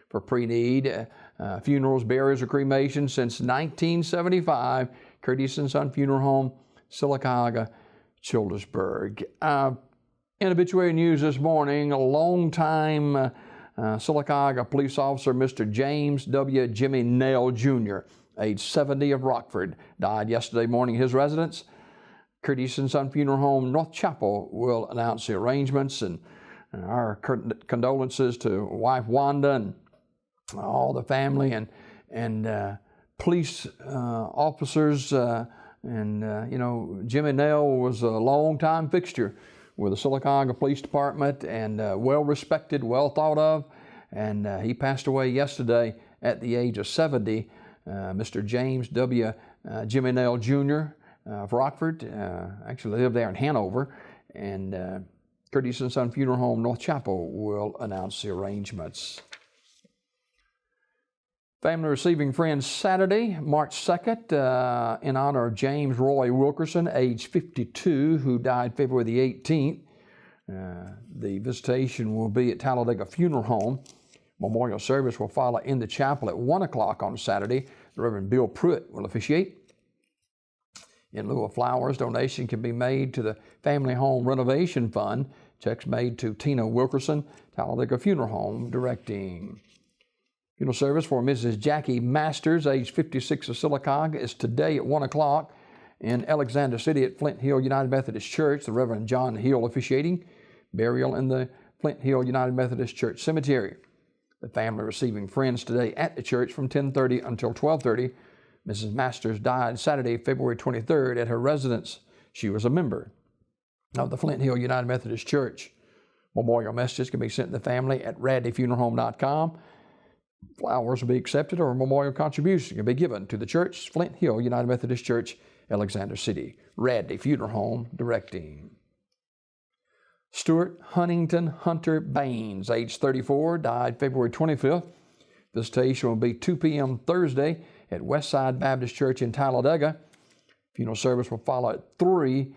for pre-need funerals, burials, or cremation since 1975. Curtis and Son Funeral Home, Sylacauga, Childersburg. In obituary news this morning, a longtime Sylacauga police officer, Mr. James W. Jimmy Nail Jr., age 70 of Rockford, died yesterday morning at his residence. Curtis and Son Funeral Home, North Chapel, will announce the arrangements, and our condolences to wife Wanda and all the family and police officers. Jimmy Nail was a long-time fixture with the Sylacauga Police Department and well respected, well thought of, and he passed away yesterday at the age of 70. Mr. James W. Jimmy Nail Jr. Of Rockford, actually lived there in Hanover, and Curtis and Son Funeral Home, North Chapel, will announce the arrangements. Family receiving friends Saturday, March 2nd, in honor of James Roy Wilkerson, age 52, who died February the 18th. The visitation will be at Talladega Funeral Home. Memorial service will follow in the chapel at 1 o'clock on Saturday. The Reverend Bill Pruitt will officiate. In lieu of flowers, donation can be made to the Family Home Renovation Fund. Checks made to Tina Wilkerson, Talladega Funeral Home, directing. Funeral service for Mrs. Jackie Masters, age 56 of Sylacauga, is today at 1 o'clock in Alexander City at Flint Hill United Methodist Church. The Reverend John Hill officiating. Burial in the Flint Hill United Methodist Church Cemetery. The family receiving friends today at the church from 10:30 until 12:30. Mrs. Masters died Saturday, February 23rd at her residence. She was a member of the Flint Hill United Methodist Church. Memorial messages can be sent to the family at radleyfuneralhome.com. Flowers will be accepted, or a memorial contribution can be given to the church, Flint Hill United Methodist Church, Alexander City. Radley Funeral Home, directing. Stuart Huntington Hunter Baines, age 34, died February 25th. Visitation will be 2 p.m. Thursday at Westside Baptist Church in Talladega. Funeral service will follow at 3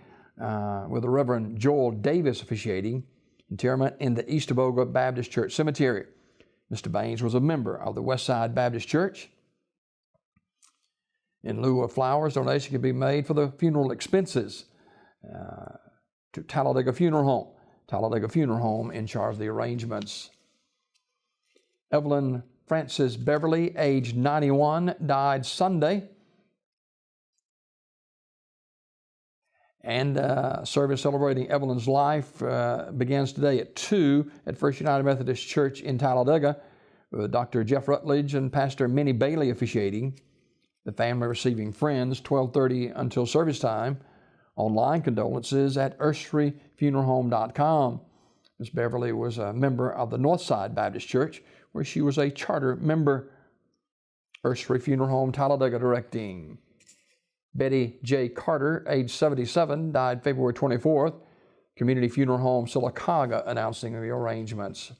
with the Reverend Joel Davis officiating. Interment in the Eastaboga Baptist Church Cemetery. Mr. Baines was a member of the Westside Baptist Church. In lieu of flowers, donation can be made for the funeral expenses to Talladega Funeral Home. Talladega Funeral Home in charge of the arrangements. Evelyn Frances Beverly, age 91, died Sunday. And service celebrating Evelyn's life begins today at 2 at First United Methodist Church in Talladega, with Dr. Jeff Rutledge and Pastor Minnie Bailey officiating. The family receiving friends 12:30 until service time. Online condolences at urseryfuneralhome.com. Ms. Beverly was a member of the Northside Baptist Church, where she was a charter member. Ursery Funeral Home, Talladega, directing. Betty J. Carter, age 77, died February 24th. Community Funeral Home, Sylacauga, announcing the arrangements.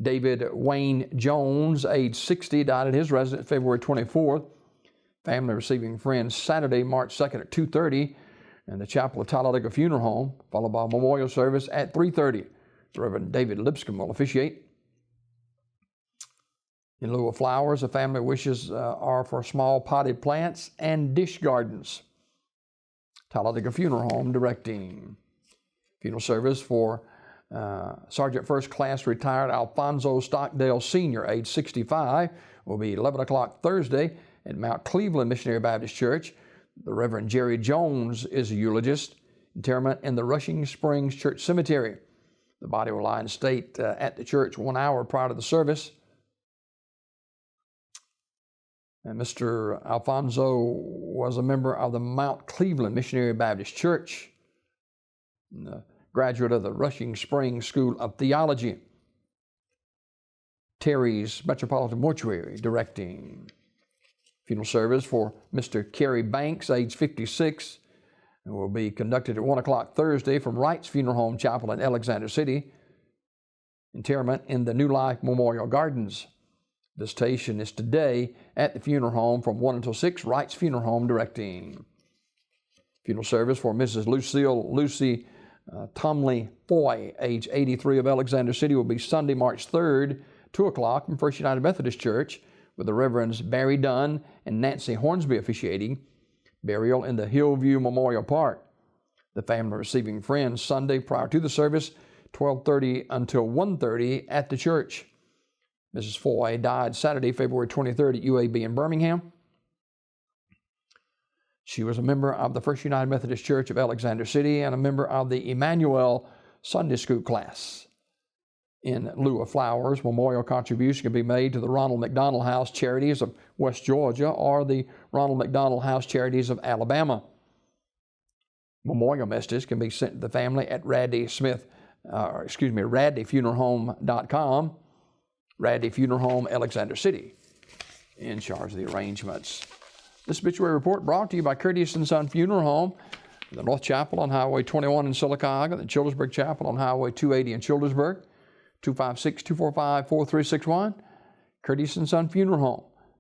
David Wayne Jones, age 60, died at his residence February 24th. Family receiving friends Saturday, March 2nd at 2:30 in the chapel of Talladega Funeral Home, followed by a memorial service at 3:30. Reverend David Lipscomb will officiate. In lieu of flowers, the family wishes are for small potted plants and dish gardens. Talladega Funeral Home, directing. Funeral service for Sergeant First Class retired Alfonso Stockdale Sr., age 65, will be 11 o'clock Thursday at Mount Cleveland Missionary Baptist Church. The Reverend Jerry Jones is a eulogist. Interment in the Rushing Springs Church Cemetery. The body will lie in state at the church 1 hour prior to the service. And Mr. Alfonso was a member of the Mount Cleveland Missionary Baptist Church, and a graduate of the Rushing Springs School of Theology. Terry's Metropolitan Mortuary, directing. Funeral service for Mr. Kerry Banks, age 56, and will be conducted at 1 o'clock Thursday from Wright's Funeral Home Chapel in Alexander City. Interment in the New Life Memorial Gardens. Visitation is today at the funeral home from 1 until 6, Wright's Funeral Home, directing. Funeral service for Mrs. Lucy Tomley Foy, age 83 of Alexander City, will be Sunday, March 3rd, 2 o'clock from First United Methodist Church, with the Reverends Barry Dunn and Nancy Hornsby officiating. Burial in the Hillview Memorial Park. The family receiving friends Sunday prior to the service, 12:30 until 1:30 at the church. Mrs. Foy died Saturday, February 23rd at UAB in Birmingham. She was a member of the First United Methodist Church of Alexander City and a member of the Emmanuel Sunday School class. In lieu of flowers, memorial contribution can be made to the Ronald McDonald House Charities of West Georgia or the Ronald McDonald House Charities of Alabama. Memorial messages can be sent to the family at RadleyFuneralHome.com, Radley Funeral Home, Alexander City, in charge of the arrangements. This obituary report brought to you by Curtis & Son Funeral Home, the North Chapel on Highway 21 in Sylacauga, the Childersburg Chapel on Highway 280 in Childersburg, 256-245-4361, Curtis & Son Funeral Home.